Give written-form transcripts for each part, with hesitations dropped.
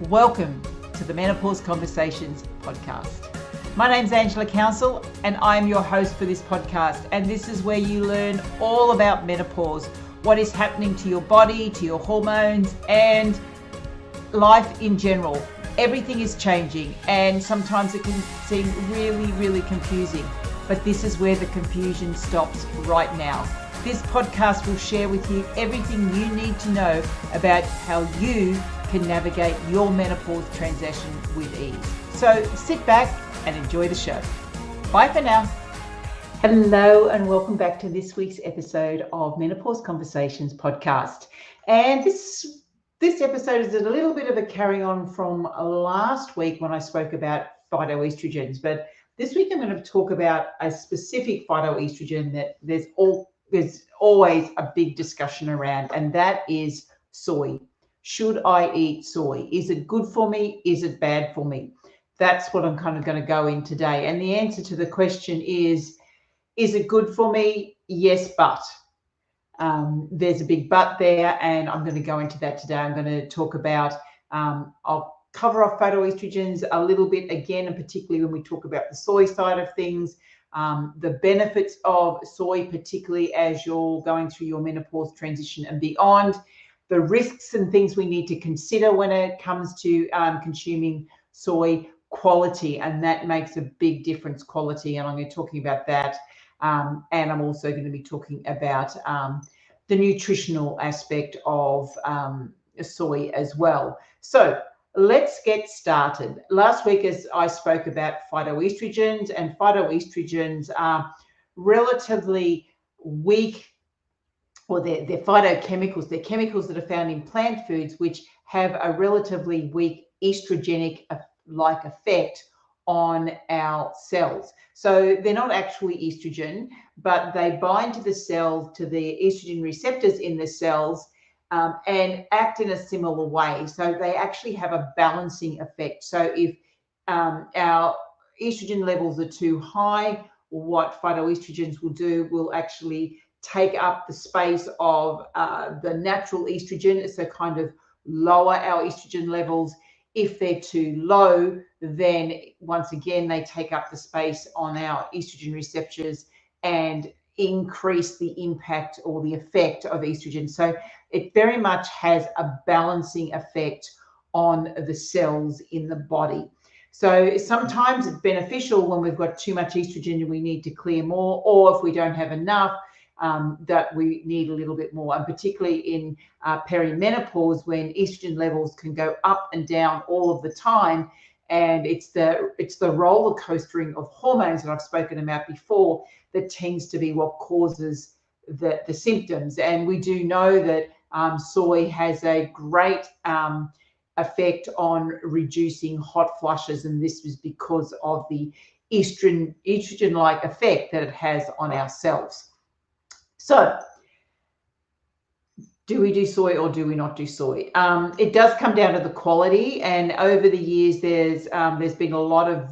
Welcome to the Menopause Conversations podcast. My name's Angela Council and I'm your host for this podcast, and this is where you learn all about menopause, what is happening to your body, to your hormones, and life in general. Everything is changing and sometimes it can seem really confusing, but this is where the confusion stops right now. This podcast will share with you everything you need to know about how you can navigate your menopause transition with ease. So sit back and enjoy the show. Bye for now. Hello and welcome back to this week's episode of Menopause Conversations podcast. And this episode is a little bit of a carry on from last week when I spoke about phytoestrogens, but this week I'm going to talk about a specific phytoestrogen that there's always a big discussion around, and that is soy. Should I eat soy? Is it good for me? Is it bad for me? That's what I'm kind of going to go in today. And the answer to the question is it good for me? Yes, but. There's a big but there, and I'm going to go into that today. I'm going to talk about, I'll cover off phytoestrogens a little bit again, and particularly when we talk about the soy side of things, the benefits of soy, particularly as you're going through your menopause transition and beyond, the risks and things we need to consider when it comes to consuming soy, quality, and that makes a big difference, quality, and I'm going to be talking about that. And I'm also going to be talking about the nutritional aspect of soy as well. So let's get started. Last week, as I spoke about phytoestrogens, and phytoestrogens are relatively weak, or they're phytochemicals. They're chemicals that are found in plant foods which have a relatively weak estrogenic-like effect on our cells. So they're not actually estrogen, but they bind to the cell, to the estrogen receptors in the cells, and act in a similar way. So they actually have a balancing effect. So if our estrogen levels are too high, what phytoestrogens will do will actually take up the space of the natural estrogen, so kind of lower our estrogen levels. If they're too low, then once again, they take up the space on our estrogen receptors and increase the impact or the effect of estrogen. So it very much has a balancing effect on the cells in the body. So sometimes it's beneficial when we've got too much estrogen and we need to clear more, or if we don't have enough, that we need a little bit more, and particularly in peri-menopause, when estrogen levels can go up and down all of the time, and it's the roller coastering of hormones that I've spoken about before that tends to be what causes the symptoms. And we do know that soy has a great effect on reducing hot flushes, and this is because of the estrogen-like effect that it has on our cells. So, do we do soy or do we not do soy? It does come down to the quality, and over the years, there's been a lot of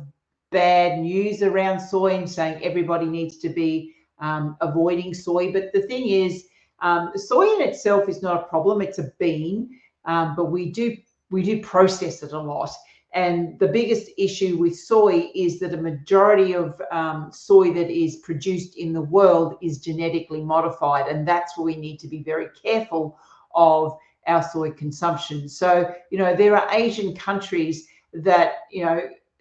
bad news around soy and saying everybody needs to be avoiding soy. But the thing is, soy in itself is not a problem. It's a bean, but we do process it a lot. And the biggest issue with soy is that a majority of soy that is produced in the world is genetically modified. And that's where we need to be very careful of our soy consumption. So, there are Asian countries that,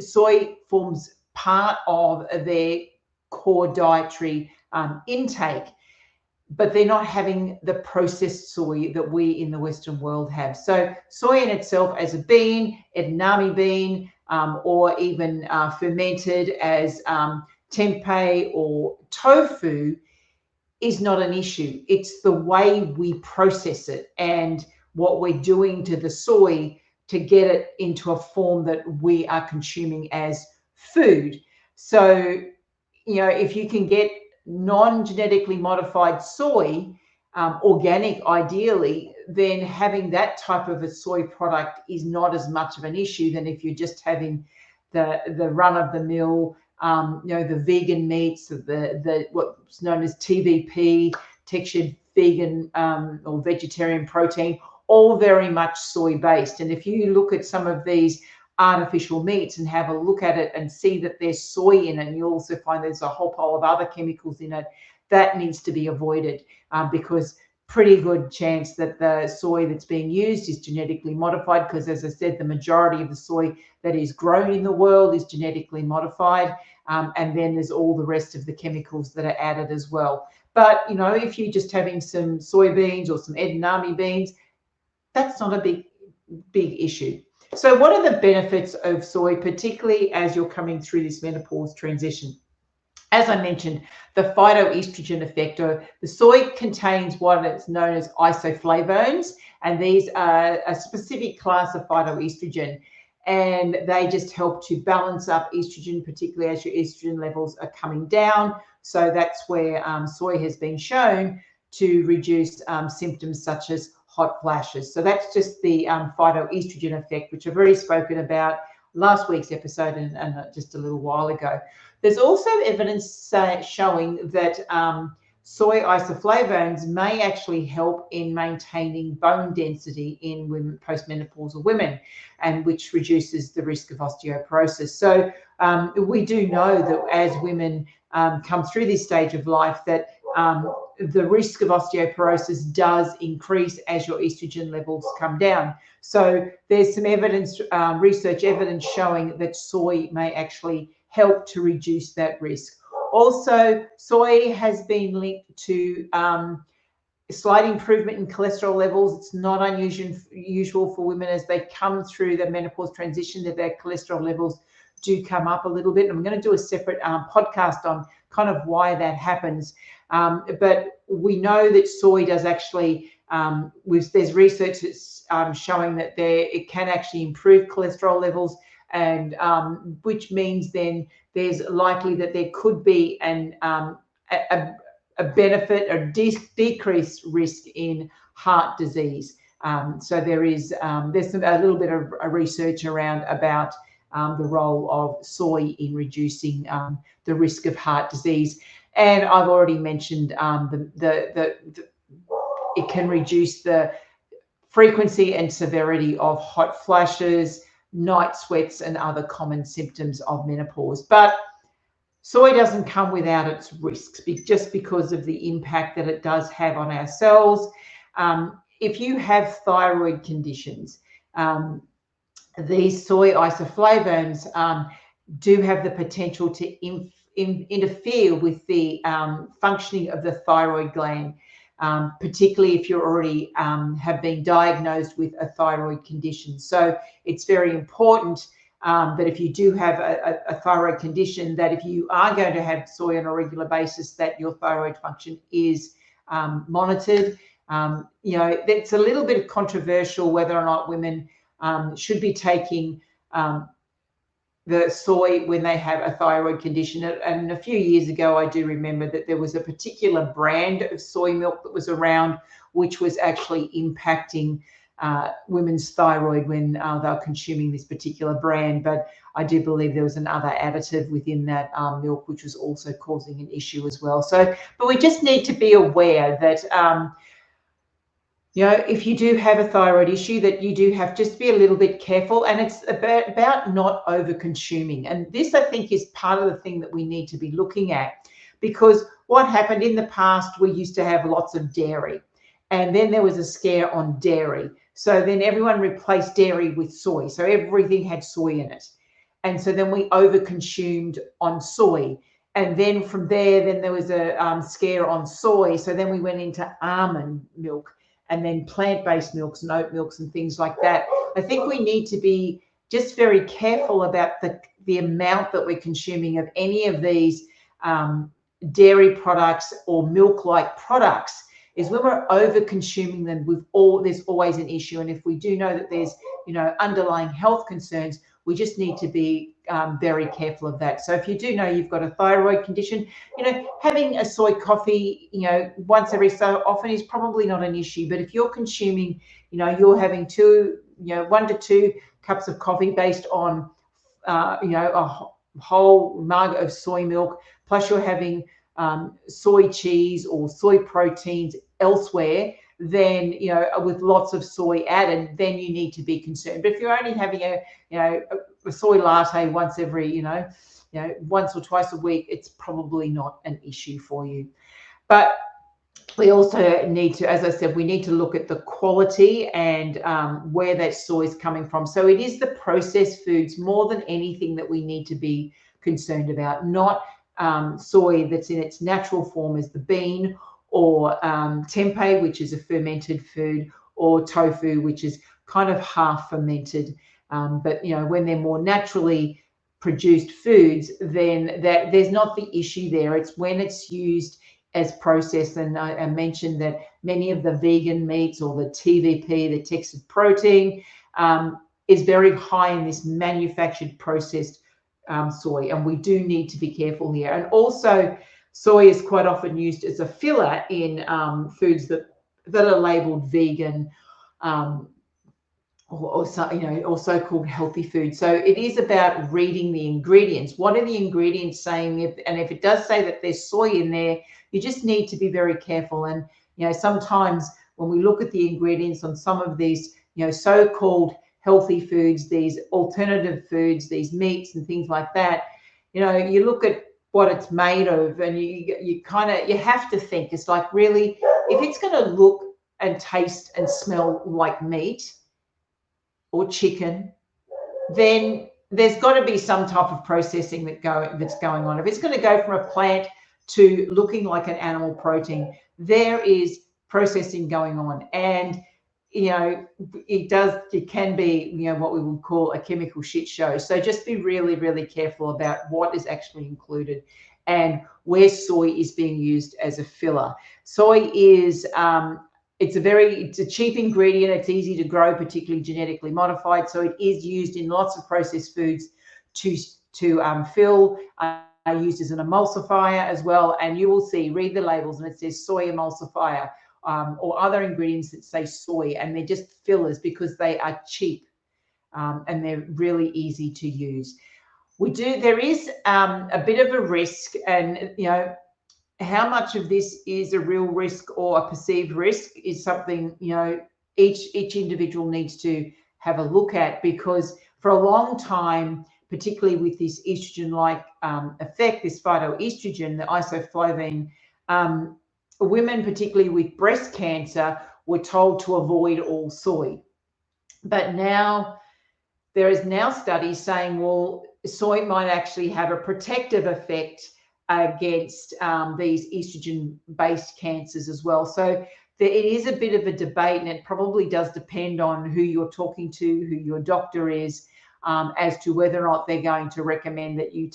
soy forms part of their core dietary intake, but they're not having the processed soy that we in the Western world have. So soy in itself as a bean, edamame bean, or even fermented as tempeh or tofu is not an issue. It's the way we process it and what we're doing to the soy to get it into a form that we are consuming as food. So, if you can get non-genetically modified soy, organic ideally, then having that type of a soy product is not as much of an issue than if you're just having the run-of-the-mill, the vegan meats, the what's known as TVP, textured vegan or vegetarian protein, all very much soy based. And if you look at some of these artificial meats and have a look at it and see that there's soy in it, and you also find there's a whole pile of other chemicals in it, that needs to be avoided, because pretty good chance that the soy that's being used is genetically modified, because as I said, the majority of the soy that is grown in the world is genetically modified. And then there's all the rest of the chemicals that are added as well. But, you know, if you're just having some soybeans or some edamame beans, that's not a big issue. So what are the benefits of soy, particularly as you're coming through this menopause transition? As I mentioned, the phytoestrogen effect. The soy contains what is known as isoflavones, and these are a specific class of phytoestrogen, and they just help to balance up estrogen, particularly as your estrogen levels are coming down. So that's where soy has been shown to reduce symptoms such as hot flashes. So that's just the phytoestrogen effect, which I've already spoken about last week's episode and just a little while ago. There's also evidence showing that soy isoflavones may actually help in maintaining bone density in women, postmenopausal women, and which reduces the risk of osteoporosis. So we do know that as women come through this stage of life, that the risk of osteoporosis does increase as your estrogen levels come down. So there's some evidence, research evidence showing that soy may actually help to reduce that risk. Also, soy has been linked to slight improvement in cholesterol levels. It's not unusual for women as they come through the menopause transition that their cholesterol levels do come up a little bit. And I'm going to do a separate podcast on kind of why that happens. But we know that soy does actually, there's research that's showing that it can actually improve cholesterol levels, and which means then there's likely that there could be a benefit or decreased risk in heart disease. So there's a little bit of research around about the role of soy in reducing the risk of heart disease. And I've already mentioned it can reduce the frequency and severity of hot flashes, night sweats, and other common symptoms of menopause. But soy doesn't come without its risks, just because of the impact that it does have on our cells. If you have thyroid conditions, these soy isoflavones do have the potential to interfere with the functioning of the thyroid gland, particularly if you already have been diagnosed with a thyroid condition. So it's very important that if you do have a thyroid condition, that if you are going to have soy on a regular basis, that your thyroid function is monitored. You know, it's a little bit controversial whether or not women should be taking the soy when they have a thyroid condition. And a few years ago, I do remember that there was a particular brand of soy milk that was around, which was actually impacting women's thyroid when they were consuming this particular brand. But I do believe there was another additive within that milk, which was also causing an issue as well. So, but we just need to be aware that you know, if you do have a thyroid issue, that you do have just to be a little bit careful, and it's about not over consuming. And this, I think, is part of the thing that we need to be looking at, because what happened in the past, we used to have lots of dairy, and then there was a scare on dairy. So then everyone replaced dairy with soy. So everything had soy in it. And so then we over-consumed on soy. And then from there, then there was a scare on soy. So then we went into almond milk, and then plant-based milks and oat milks and things like that. I think we need to be just very careful about the amount that we're consuming of any of these dairy products or milk-like products. Is when we're over-consuming them, there's always an issue. And if we do know that there's, you know, underlying health concerns, we just need to be very careful of that. So if you do know you've got a thyroid condition, you know, having a soy coffee, you know, once every so often is probably not an issue. But if you're consuming, you know, you're having 1 to 2 cups of coffee based on, you know, a whole mug of soy milk, plus you're having soy cheese or soy proteins elsewhere, then, with lots of soy added, then you need to be concerned. But if you're only having a soy latte once every, once or twice a week, it's probably not an issue for you. But we also need to, as I said, we need to look at the quality and where that soy is coming from. So it is the processed foods more than anything that we need to be concerned about, not soy that's in its natural form as the bean, or tempeh, which is a fermented food, or tofu, which is kind of half fermented. But when they're more naturally produced foods, then there's not the issue there. It's when it's used as processed. And I mentioned that many of the vegan meats, or the TVP, the textured protein, is very high in this manufactured processed soy, and we do need to be careful here. And also, soy is quite often used as a filler in foods that are labeled vegan, or so-called healthy food. So it is about reading the ingredients. What are the ingredients saying? And if it does say that there's soy in there, you just need to be very careful. And sometimes when we look at the ingredients on some of these so-called healthy foods, these alternative foods, these meats and things like that, you look at what it's made of, and you have to think, it's like, really, if it's going to look and taste and smell like meat or chicken, then there's got to be some type of processing that's going on. If it's going to go from a plant to looking like an animal protein, there is processing going on. And it can be what we would call a chemical shit show. So just be really, really careful about what is actually included and where soy is being used as a filler. Soy is it's a cheap ingredient. It's easy to grow, particularly genetically modified. So it is used in lots of processed foods to fill, used as an emulsifier as well. And you will read the labels, and it says soy emulsifier, or other ingredients that say soy, and they're just fillers because they are cheap, and they're really easy to use. There is a bit of a risk, and how much of this is a real risk or a perceived risk is something each individual needs to have a look at, because for a long time, particularly with this estrogen-like effect, this phytoestrogen, the isoflavine, women, particularly with breast cancer, were told to avoid all soy. But now there is studies saying, well, soy might actually have a protective effect against these estrogen-based cancers as well. So it is a bit of a debate, and it probably does depend on who you're talking to, who your doctor is, as to whether or not they're going to recommend that you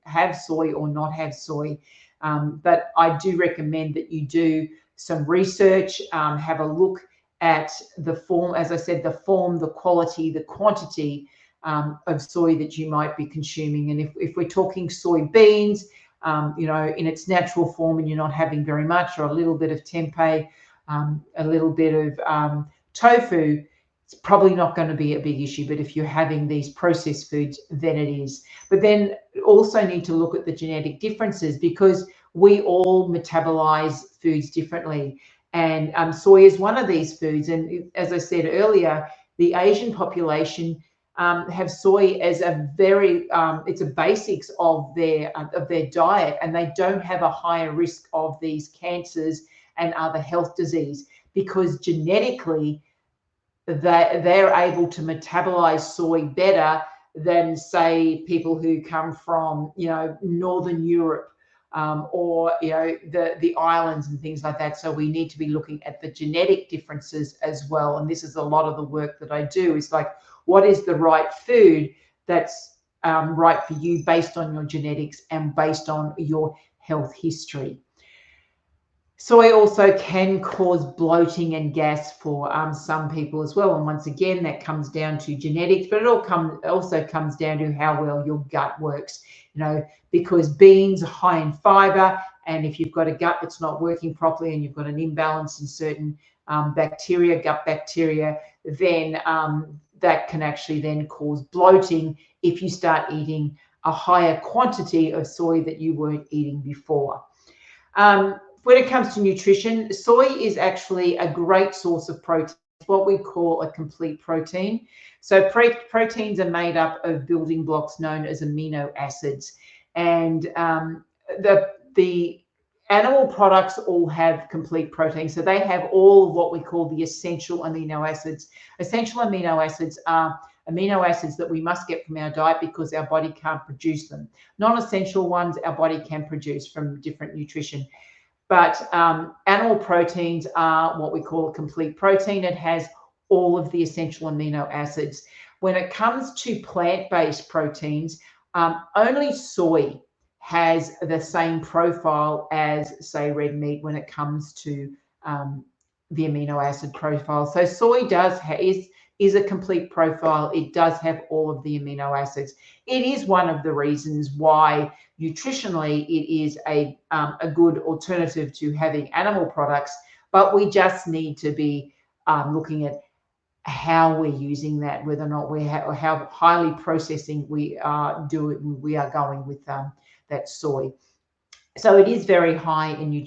have soy or not have soy. But I do recommend that you do some research, have a look at the form, as I said, the form, the quality, the quantity of soy that you might be consuming. And if we're talking soybeans, in its natural form, and you're not having very much, or a little bit of tempeh, a little bit of tofu, it's probably not going to be a big issue. But if you're having these processed foods, then it is. But then also need to look at the genetic differences, because we all metabolize foods differently. And soy is one of these foods. And as I said earlier, the Asian population have soy as a very, it's a basics of their diet, and they don't have a higher risk of these cancers and other health disease, because genetically they're able to metabolize soy better than, say, people who come from Northern Europe, or the islands and things like that. So we need to be looking at the genetic differences as well. And this is a lot of the work that I do, is like, what is the right food that's right for you based on your genetics and based on your health history. Soy also can cause bloating and gas for some people as well. And once again, that comes down to genetics, but it also comes down to how well your gut works, because beans are high in fiber. And if you've got a gut that's not working properly, and you've got an imbalance in certain bacteria, gut bacteria, then that can actually then cause bloating if you start eating a higher quantity of soy that you weren't eating before. when it comes to nutrition, soy is actually a great source of protein. It's what we call a complete protein. So proteins are made up of building blocks known as amino acids, and the animal products all have complete protein. So they have all of what we call the essential amino acids. Essential amino acids are amino acids that we must get from our diet because our body can't produce them. Non-essential ones our body can produce from different nutrition. But animal proteins are what we call a complete protein. It has all of the essential amino acids. When it comes to plant-based proteins, only soy has the same profile as, say, red meat when it comes to the amino acid profile. So soy is a complete profile. It does have all of the amino acids. It is one of the reasons why nutritionally it is a good alternative to having animal products, but we just need to be looking at how we're using that, whether or not how highly processing we are going with that soy. So it is very high in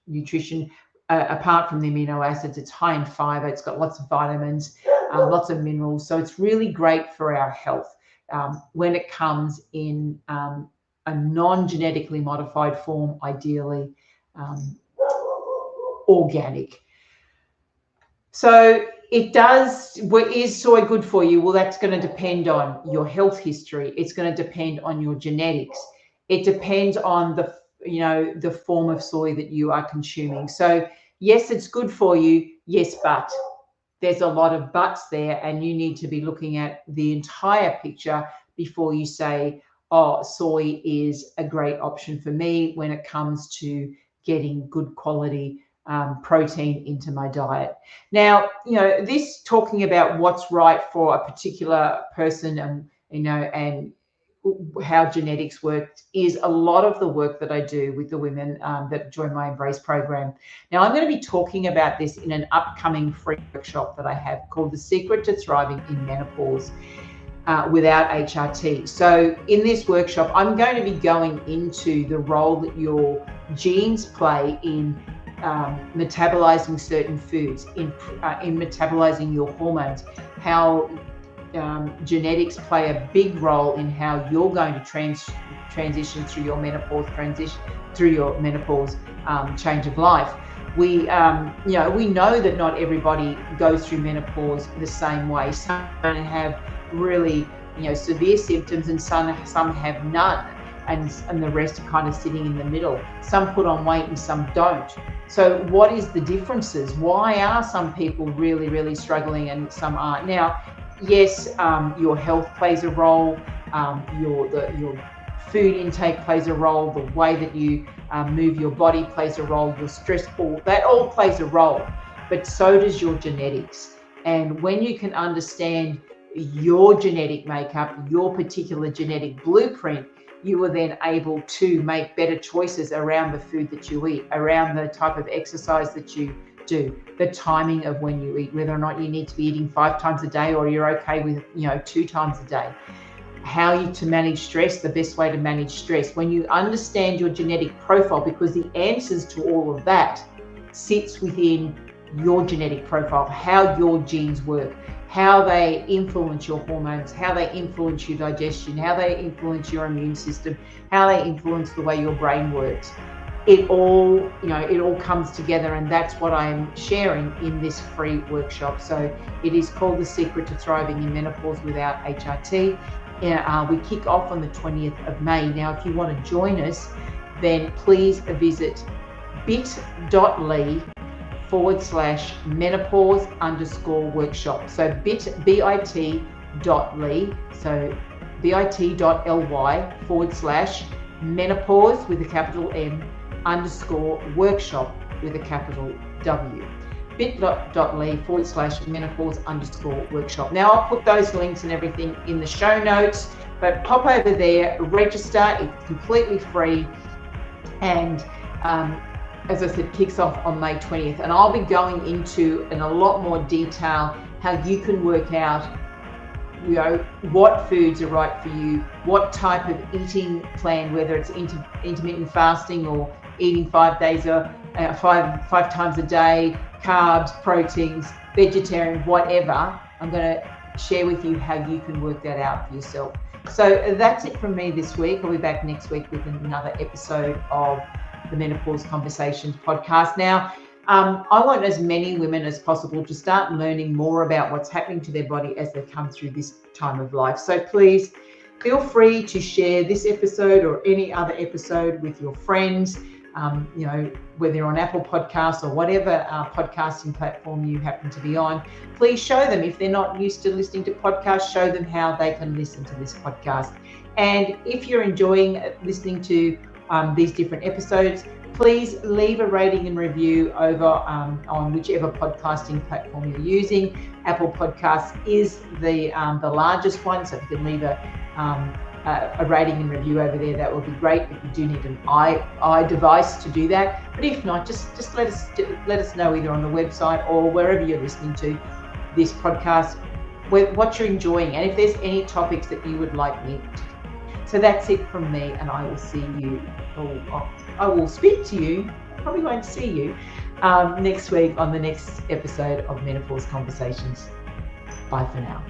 nutrition. Apart from the amino acids, it's high in fiber. It's got lots of vitamins, lots of minerals. So it's really great for our health when it comes in a non-genetically modified form, ideally organic. So is soy good for you? Well, that's going to depend on your health history. It's going to depend on your genetics. It depends on the form of soy that you are consuming. So yes, it's good for you. Yes, but there's a lot of buts there, and you need to be looking at the entire picture before you say, oh, soy is a great option for me when it comes to getting good quality protein into my diet. Now, this talking about what's right for a particular person and how genetics works is a lot of the work that I do with the women that join my Embrace program. Now, I'm going to be talking about this in an upcoming free workshop that I have called The Secret to Thriving in Menopause without HRT. So in this workshop, I'm going to be going into the role that your genes play in metabolizing certain foods, in metabolizing your hormones, how genetics play a big role in how you're going to transition through your menopause change of life. We know that not everybody goes through menopause the same way. Some have really severe symptoms, and some have none, and the rest are kind of sitting in the middle. Some put on weight and some don't. So what is the differences? Why are some people really, really struggling and some aren't? Now, yes, your health plays a role, your food intake plays a role, the way that you move your body plays a role, your stress, that all plays a role, but so does your genetics. And when you can understand your genetic makeup, your particular genetic blueprint, you are then able to make better choices around the food that you eat, around the type of exercise that you do, the timing of when you eat, whether or not you need to be eating 5 times a day or you're okay with 2 times a day, how to manage stress, the best way to manage stress. When you understand your genetic profile, because the answers to all of that sits within your genetic profile, how your genes work, how they influence your hormones, how they influence your digestion, how they influence your immune system, how they influence the way your brain works. It all comes together, and that's what I am sharing in this free workshop. So it is called The Secret to Thriving in Menopause without HRT. We kick off on the 20th of May. Now, if you want to join us, then please visit bit.ly/menopause_workshop. So bit.ly, so bit.ly/menopause with a capital M _workshop with a capital W. bit.ly/menopause_workshop. Now, I'll put those links and everything in the show notes, but pop over there, register. It's completely free, and as I said, kicks off on May 20th, and I'll be going into in a lot more detail how you can work out what foods are right for you, what type of eating plan, whether it's intermittent fasting or eating 5 days or five times a day, carbs, proteins, vegetarian, whatever. I'm going to share with you how you can work that out for yourself. So that's it from me this week. I'll be back next week with another episode of the Menopause Conversations podcast. Now, I want as many women as possible to start learning more about what's happening to their body as they come through this time of life. So please feel free to share this episode or any other episode with your friends, whether you're on Apple Podcasts or whatever podcasting platform you happen to be on. Please show them, if they're not used to listening to podcasts, show them how they can listen to this podcast. And if you're enjoying listening to these different episodes, please leave a rating and review over on whichever podcasting platform you're using. Apple Podcasts is the largest one, so if you can leave a rating and review over there, that would be great. But you do need an i device to do that. But if not, just let us know either on the website or wherever you're listening to this podcast what you're enjoying, and if there's any topics that you would like me to. So that's it from me, and I will see you. I will speak to you. I probably won't see you next week on the next episode of Menopause Conversations. Bye for now.